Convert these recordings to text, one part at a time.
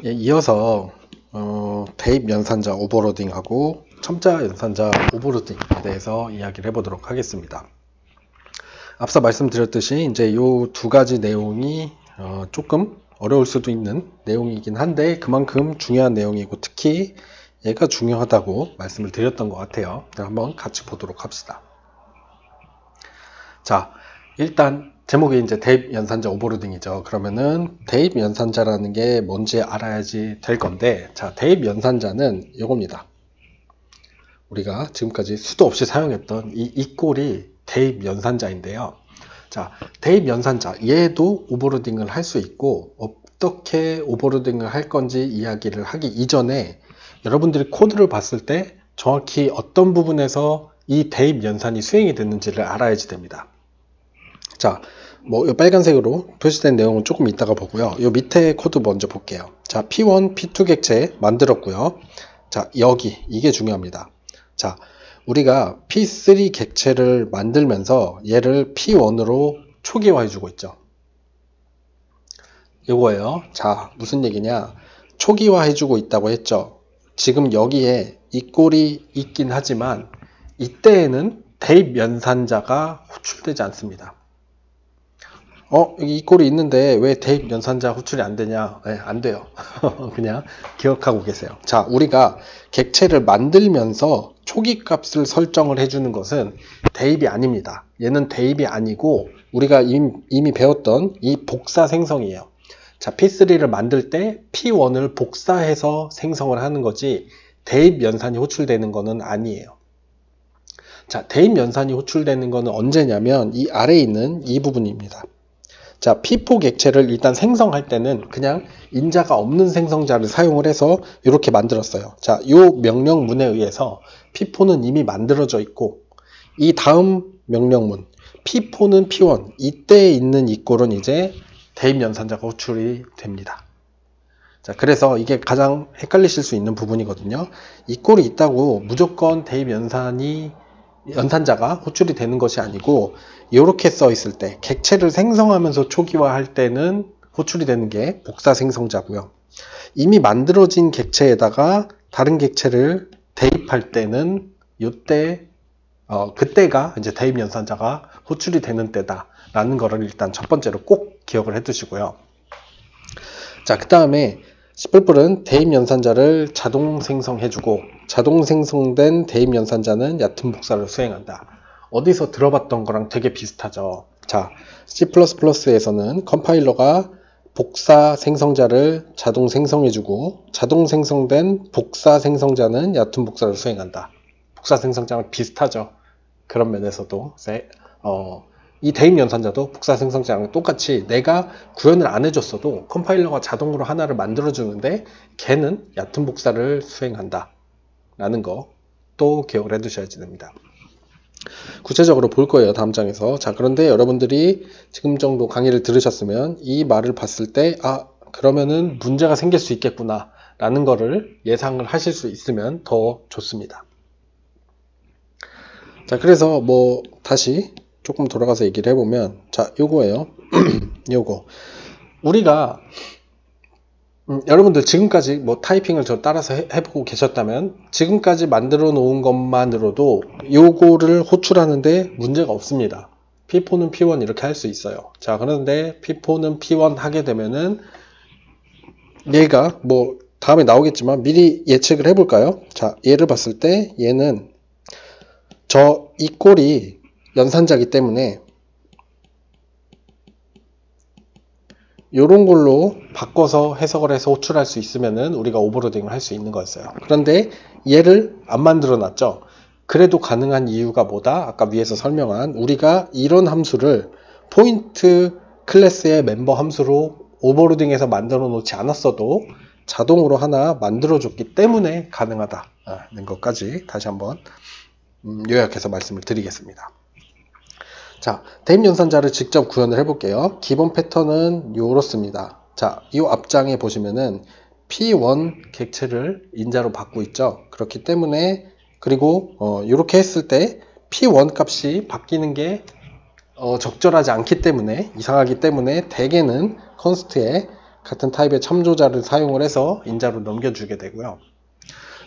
예, 이어서 대입 연산자 오버로딩하고 첨자 연산자 오버로딩에 대해서 이야기를 해보도록 하겠습니다. 앞서 말씀드렸듯이 이제 이 두 가지 내용이 조금 어려울 수도 있는 내용이긴 한데 그만큼 중요한 내용이고 특히 얘가 중요하다고 말씀을 드렸던 것 같아요. 한번 같이 보도록 합시다. 자, 일단 제목이 이제 대입 연산자 오버로딩이죠. 그러면은 대입 연산자라는 게 뭔지 알아야지 될 건데, 자, 대입 연산자는 이겁니다. 우리가 지금까지 수도 없이 사용했던 이 꼴이 대입 연산자인데요. 자, 대입 연산자, 얘도 오버로딩을 할 수 있고 어떻게 오버로딩을 할 건지 이야기를 하기 이전에 여러분들이 코드를 봤을 때 정확히 어떤 부분에서 이 대입 연산이 수행이 됐는지를 알아야지 됩니다. 자, 뭐 빨간색으로 표시된 내용은 조금 이따가 보고요. 요 밑에 코드 먼저 볼게요. 자, P1, P2 객체 만들었고요. 자, 여기 이게 중요합니다. 자, 우리가 P3 객체를 만들면서 얘를 P1으로 초기화해 주고 있죠. 이거예요. 자, 무슨 얘기냐? 초기화해 주고 있다고 했죠. 지금 여기에 이 꼴이 있긴 하지만 이때에는 대입 연산자가 호출되지 않습니다. 여기 이 꼴이 있는데 왜 대입 연산자 호출이 안 되냐? 네, 안 돼요. 그냥 기억하고 계세요. 자, 우리가 객체를 만들면서 초기 값을 설정을 해주는 것은 대입이 아닙니다. 얘는 대입이 아니고 우리가 이미 배웠던 이 복사 생성이에요. 자, P3를 만들 때 P1을 복사해서 생성을 하는 거지 대입 연산이 호출되는 거는 아니에요. 자, 대입 연산이 호출되는 거는 언제냐면 이 아래에 있는 이 부분입니다. 자, P4 객체를 일단 생성할 때는 그냥 인자가 없는 생성자를 사용을 해서 이렇게 만들었어요. 자, 이 명령문에 의해서 P4는 이미 만들어져 있고 이 다음 명령문 P4는 P1 이때에 있는 이 꼴은 이제 대입 연산자가 호출이 됩니다. 자, 그래서 이게 가장 헷갈리실 수 있는 부분이거든요. 이 꼴이 있다고 무조건 대입 연산자가 호출이 되는 것이 아니고 이렇게 써 있을 때 객체를 생성하면서 초기화할 때는 호출이 되는 게 복사 생성자고요. 이미 만들어진 객체에다가 다른 객체를 대입할 때는 그때가 이제 대입 연산자가 호출이 되는 때다라는 거를 일단 첫 번째로 꼭 기억을 해 두시고요. 자, 그 다음에 C++은 대입 연산자를 자동 생성해주고 자동 생성된 대입 연산자는 얕은 복사를 수행한다. 어디서 들어봤던 거랑 되게 비슷하죠. 자, C++에서는 컴파일러가 복사 생성자를 자동 생성해주고 자동 생성된 복사 생성자는 얕은 복사를 수행한다. 복사 생성자랑 비슷하죠. 그런 면에서도 이 대입 연산자도 복사 생성자랑 똑같이 내가 구현을 안 해줬어도 컴파일러가 자동으로 하나를 만들어주는데 걔는 얕은 복사를 수행한다 라는 거 또 기억을 해 두셔야지 됩니다. 구체적으로 볼 거예요, 다음 장에서. 자, 그런데 여러분들이 지금 정도 강의를 들으셨으면 이 말을 봤을 때 그러면은 문제가 생길 수 있겠구나 라는 거를 예상을 하실 수 있으면 더 좋습니다. 자, 그래서 다시 조금 돌아가서 얘기를 해보면, 자, 요거예요. 요거. 우리가, 여러분들 지금까지 타이핑을 저 따라서 해보고 계셨다면, 지금까지 만들어 놓은 것만으로도 요거를 호출하는데 문제가 없습니다. P4는 P1 이렇게 할 수 있어요. 자, 그런데 P4는 P1 하게 되면은, 얘가 다음에 나오겠지만 미리 예측을 해볼까요? 자, 얘를 봤을 때, 얘는 이 꼴이 연산자이기 때문에 이런 걸로 바꿔서 해석을 해서 호출할 수 있으면은 우리가 오버로딩을 할 수 있는 거였어요. 그런데 얘를 안 만들어 놨죠. 그래도 가능한 이유가 뭐다? 아까 위에서 설명한 우리가 이런 함수를 포인트 클래스의 멤버 함수로 오버로딩해서 만들어 놓지 않았어도 자동으로 하나 만들어 줬기 때문에 가능하다는 것까지 다시 한번 요약해서 말씀을 드리겠습니다. 자, 대입 연산자를 직접 구현을 해볼게요. 기본 패턴은 요렇습니다. 자, 이 앞장에 보시면은 P1 객체를 인자로 받고 있죠. 그렇기 때문에 그리고 이렇게 했을 때 P1 값이 바뀌는 게 적절하지 않기 때문에 이상하기 때문에 대개는 컨스트에 같은 타입의 참조자를 사용을 해서 인자로 넘겨주게 되고요.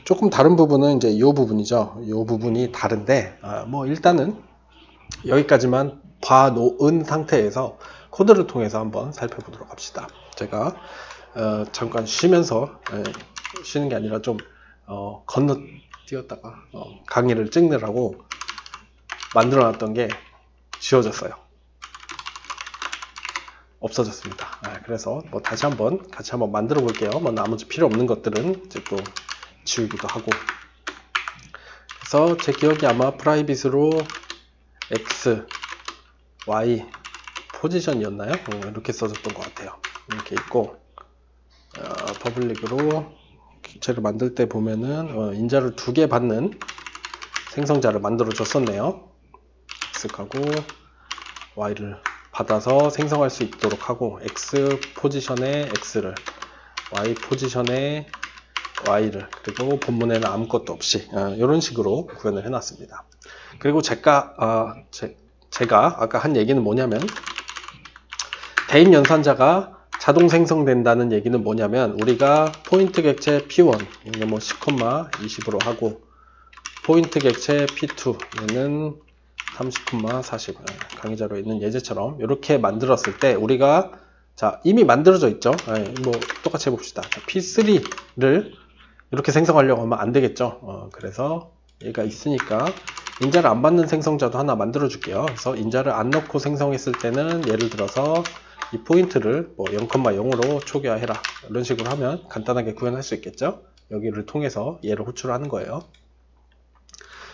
조금 다른 부분은 이제 이 부분이죠. 이 부분이 다른데 뭐 일단은 여기까지만 봐놓은 상태에서 코드를 통해서 한번 살펴보도록 합시다. 제가 잠깐 쉬면서 쉬는 게 아니라 좀 건너뛰었다가 강의를 찍느라고 만들어놨던 게 지워졌어요. 없어졌습니다. 그래서 뭐 다시 한번 같이 한번 만들어 볼게요. 뭐 나머지 필요 없는 것들은 이제 또 지우기도 하고. 그래서 제 기억이 아마 프라이빗으로 X, Y 포지션이었나요? 이렇게 써졌던 것 같아요. 이렇게 있고 퍼블릭으로 객체를 만들 때 보면은 인자를 2개 받는 생성자를 만들어 줬었네요. X하고 Y를 받아서 생성할 수 있도록 하고 X 포지션에 X를, Y 포지션에 Y를, 그리고 본문에는 아무것도 없이 이런 식으로 구현을 해놨습니다. 그리고 제가 아까 한 얘기는 뭐냐면 대입 연산자가 자동 생성된다는 얘기는 뭐냐면 우리가 포인트 객체 P1 얘는 뭐 10,20으로 하고 포인트 객체 P2 얘는 30,40 강의자로 있는 예제처럼 이렇게 만들었을 때 우리가 이미 만들어져 있죠. 뭐 똑같이 해봅시다. P3를 이렇게 생성하려고 하면 안 되겠죠. 그래서 얘가 있으니까 인자를 안 받는 생성자도 하나 만들어 줄게요. 그래서 인자를 안 넣고 생성했을 때는 예를 들어서 이 포인트를 뭐 0,0으로 초기화해라 이런 식으로 하면 간단하게 구현할 수 있겠죠. 여기를 통해서 얘를 호출하는 거예요.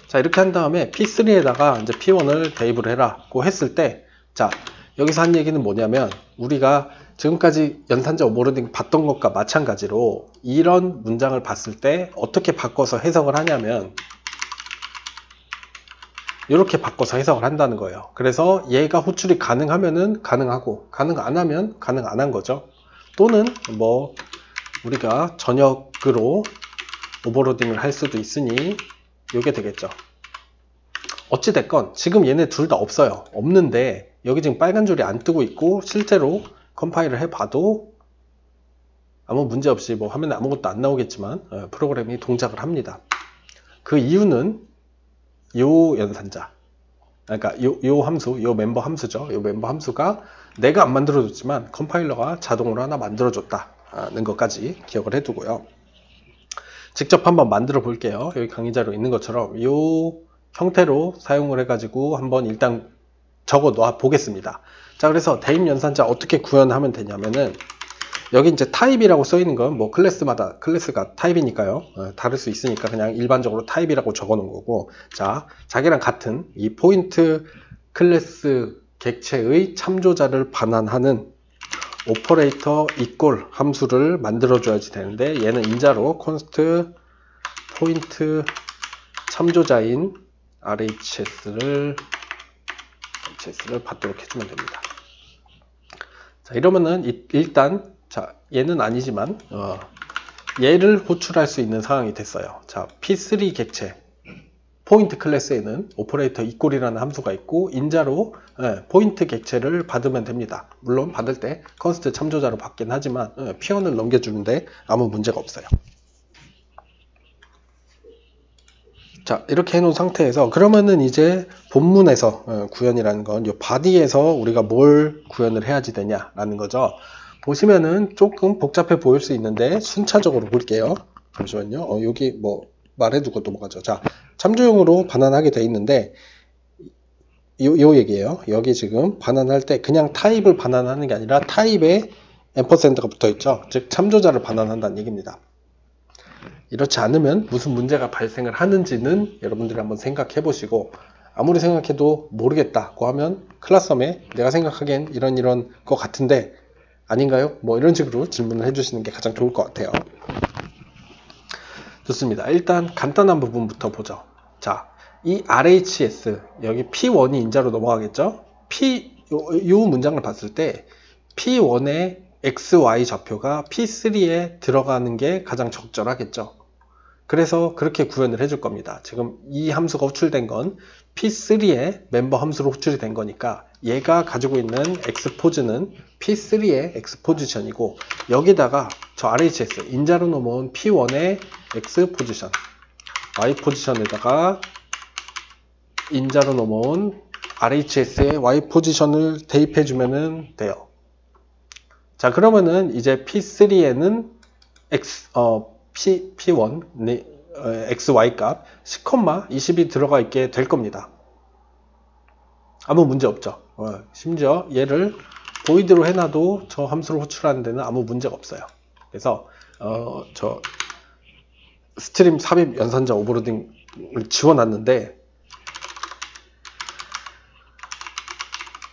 자, 이렇게 한 다음에 P3에다가 이제 P1을 대입을 해라고 했을 때, 여기서 한 얘기는 뭐냐면, 우리가 지금까지 연산자 오버로딩 봤던 것과 마찬가지로 이런 문장을 봤을 때 어떻게 바꿔서 해석을 하냐면, 이렇게 바꿔서 해석을 한다는 거예요. 그래서 얘가 호출이 가능하면은 가능하고, 가능 안 하면 가능 안 한 거죠. 또는 뭐, 우리가 전역으로 오버로딩을 할 수도 있으니, 요게 되겠죠. 어찌됐건 지금 얘네 둘 다 없어요. 없는데 여기 지금 빨간 줄이 안 뜨고 있고 실제로 컴파일을 해봐도 아무 문제 없이 뭐 화면에 아무것도 안 나오겠지만 프로그램이 동작을 합니다. 그 이유는 요 연산자, 그러니까 요 함수, 요 멤버 함수죠. 요 멤버 함수가 내가 안 만들어줬지만 컴파일러가 자동으로 하나 만들어줬다는 것까지 기억을 해두고요. 직접 한번 만들어 볼게요. 여기 강의자로 있는 것처럼 이 형태로 사용을 해가지고 한번 일단 적어 놓아 보겠습니다. 자, 그래서 대입 연산자 어떻게 구현하면 되냐면은 여기 이제 타입이라고 써 있는 건 뭐 클래스마다 클래스가 타입이니까요. 다를 수 있으니까 그냥 일반적으로 타입이라고 적어 놓은 거고, 자, 자기랑 같은 이 포인트 클래스 객체의 참조자를 반환하는 오퍼레이터 equal 함수를 만들어 줘야지 되는데 얘는 인자로 const 포인트 참조자인 RHS를 받도록 해주면 됩니다. 자, 이러면은 일단 얘는 아니지만 얘를 호출할 수 있는 상황이 됐어요. 자, P3 객체 포인트 클래스에는 오퍼레이터 equal이라는 함수가 있고 인자로 포인트 객체를 받으면 됩니다. 물론 받을 때 const 참조자로 받긴 하지만 P1을 넘겨주는데 아무 문제가 없어요. 자, 이렇게 해놓은 상태에서 그러면은 이제 본문에서 구현이라는 건 이 body에서 우리가 뭘 구현을 해야지 되냐라는 거죠. 보시면은 조금 복잡해 보일 수 있는데 순차적으로 볼게요. 잠시만요. 여기 뭐 말해두고 넘어가죠. 자, 참조용으로 반환하게 돼 있는데 요 얘기예요. 여기 지금 반환할 때 그냥 타입을 반환하는 게 아니라 타입에 앰퍼센드가 붙어 있죠. 즉 참조자를 반환한다는 얘기입니다. 이렇지 않으면 무슨 문제가 발생을 하는지는 여러분들이 한번 생각해 보시고, 아무리 생각해도 모르겠다고 하면 클래스썸에 내가 생각하기엔 이런 거 같은데 아닌가요? 뭐 이런 식으로 질문을 해주시는 게 가장 좋을 것 같아요. 좋습니다. 일단 간단한 부분부터 보죠. 자, 이 RHS 여기 P1이 인자로 넘어가겠죠? 요 문장을 봤을 때 P1의 XY 좌표가 P3에 들어가는 게 가장 적절하겠죠. 그래서 그렇게 구현을 해줄 겁니다. 지금 이 함수가 호출된 건 P3의 멤버 함수로 호출이 된 거니까 얘가 가지고 있는 X포즈는 P3의 X포지션이고 여기다가 저 RHS 인자로 넘어온 P1의 X포지션 Y포지션에다가 인자로 넘어온 RHS의 Y포지션을 대입해주면 돼요. 자, 그러면은 이제 P3에는 P1, XY 값 10,20이 들어가 있게 될 겁니다. 아무 문제 없죠. 심지어 얘를 보이드로 해놔도 저 함수를 호출하는 데는 아무 문제가 없어요. 그래서 저 스트림 삽입 연산자 오버로딩을 지워놨는데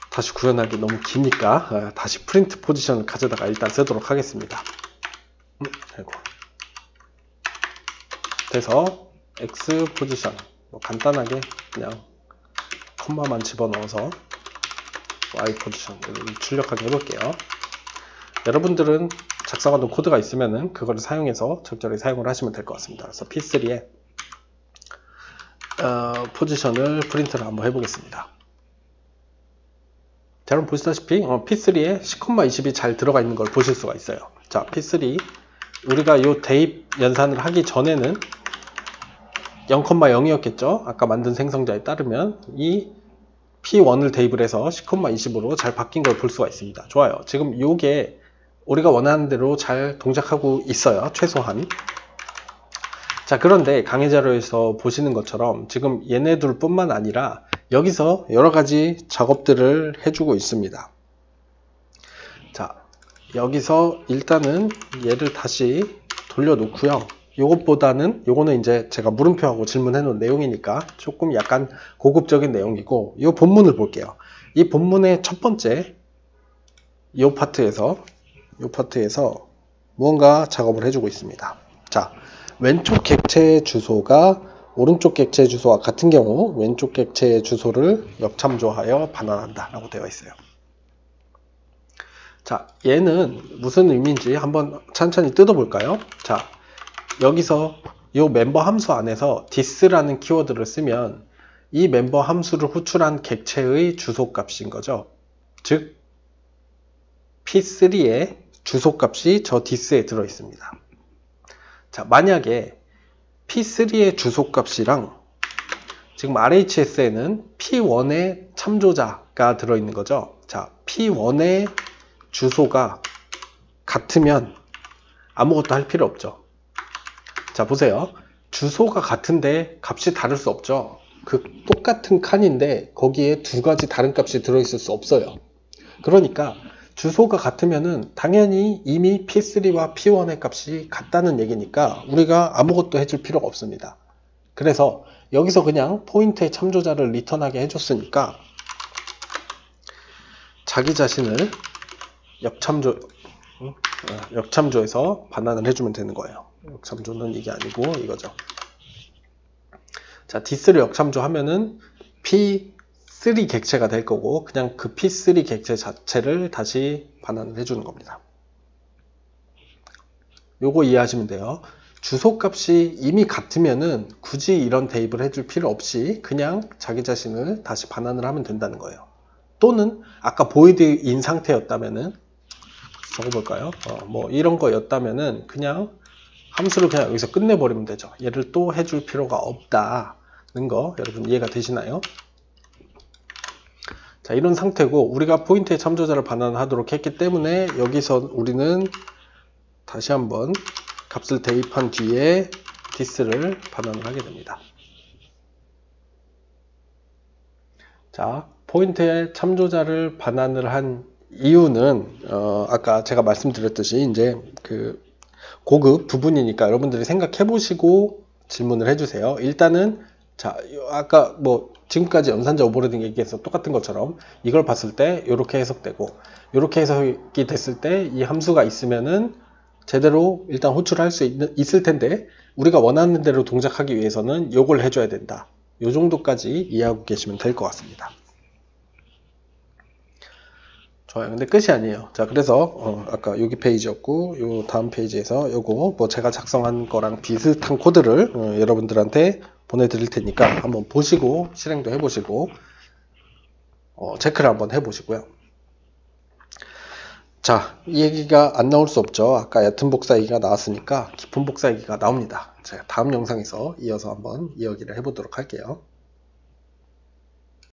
다시 구현하기 너무 기니까 다시 프린트 포지션을 가져다가 일단 쓰도록 하겠습니다. 아이고. 그래서 X 포지션 간단하게 그냥 콤마만 집어넣어서 Y 포지션 출력하게 해볼게요. 여러분들은 작성하던 코드가 있으면은 그거를 사용해서 적절히 사용을 하시면 될 것 같습니다. 그래서 P3에 포지션을 프린트를 한번 해보겠습니다. 자, 여러분 보시다시피 P3에 10,20이 잘 들어가 있는 걸 보실 수가 있어요. 자, P3 우리가 이 대입 연산을 하기 전에는 0,0이었겠죠. 아까 만든 생성자에 따르면 이 P1을 대입을 해서 10,20으로 잘 바뀐 걸 볼 수가 있습니다. 좋아요. 지금 이게 우리가 원하는 대로 잘 동작하고 있어요. 최소한. 자, 그런데 강의 자료에서 보시는 것처럼 지금 얘네들 뿐만 아니라 여기서 여러 가지 작업들을 해주고 있습니다. 자, 여기서 일단은 얘를 다시 돌려놓고요. 요거는 이제 제가 물음표하고 질문해 놓은 내용이니까 조금 약간 고급적인 내용이고, 이 본문을 볼게요. 이 본문의 첫 번째 이 파트에서 무언가 작업을 해주고 있습니다. 자, 왼쪽 객체 주소가 오른쪽 객체 주소와 같은 경우 왼쪽 객체의 주소를 역참조하여 반환한다 라고 되어 있어요. 자, 얘는 무슨 의미인지 한번 천천히 뜯어볼까요? 자, 여기서 이 멤버 함수 안에서 this라는 키워드를 쓰면 이 멤버 함수를 호출한 객체의 주소값인 거죠. 즉 P3의 주소값이 저 this에 들어 있습니다. 자, 만약에 P3의 주소값이랑 지금 RHS에는 P1의 참조자가 들어있는 거죠. 자, P1의 주소가 같으면 아무것도 할 필요 없죠. 자, 보세요. 주소가 같은데 값이 다를 수 없죠. 그 똑같은 칸인데 거기에 두 가지 다른 값이 들어있을 수 없어요. 그러니까 주소가 같으면은 당연히 이미 P3와 P1의 값이 같다는 얘기니까 우리가 아무것도 해줄 필요가 없습니다. 그래서 여기서 그냥 포인트의 참조자를 리턴하게 해줬으니까 자기 자신을 역참조해서 반환을 해주면 되는 거예요. 역참조는 이게 아니고 이거죠. 자, this를 역참조하면은 P3 객체가 될 거고 그냥 그 P3 객체 자체를 다시 반환을 해주는 겁니다. 요거 이해하시면 돼요. 주소값이 이미 같으면은 굳이 이런 대입을 해줄 필요 없이 그냥 자기 자신을 다시 반환을 하면 된다는 거예요. 또는 아까 보이드인 상태였다면은 적어볼까요? 뭐 이런 거였다면은 그냥 함수를 그냥 여기서 끝내버리면 되죠. 얘를 또 해줄 필요가 없다는 거 여러분 이해가 되시나요? 자, 이런 상태고 우리가 포인트의 참조자를 반환하도록 했기 때문에 여기서 우리는 다시 한번 값을 대입한 뒤에 this를 반환을 하게 됩니다. 자, 포인트의 참조자를 반환을 한 이유는 아까 제가 말씀드렸듯이 이제 그 고급 부분이니까 여러분들이 생각해 보시고 질문을 해주세요. 일단은 자, 아까 뭐 지금까지 연산자 오버로딩 얘기해서 똑같은 것처럼 이걸 봤을 때 이렇게 해석되고 이렇게 해석이 됐을 때 이 함수가 있으면은 제대로 일단 호출할 수 있을 텐데 우리가 원하는 대로 동작하기 위해서는 이걸 해줘야 된다. 이 정도까지 이해하고 계시면 될 것 같습니다. 좋아요. 근데 끝이 아니에요. 자, 그래서 아까 여기 페이지였고 요 다음 페이지에서 요거 뭐 제가 작성한 거랑 비슷한 코드를 여러분들한테 보내드릴 테니까 한번 보시고 실행도 해보시고 체크를 한번 해보시고요. 자, 이 얘기가 안 나올 수 없죠. 아까 얕은 복사 얘기가 나왔으니까 깊은 복사 얘기가 나옵니다. 제가 다음 영상에서 이어서 한번 이야기를 해보도록 할게요.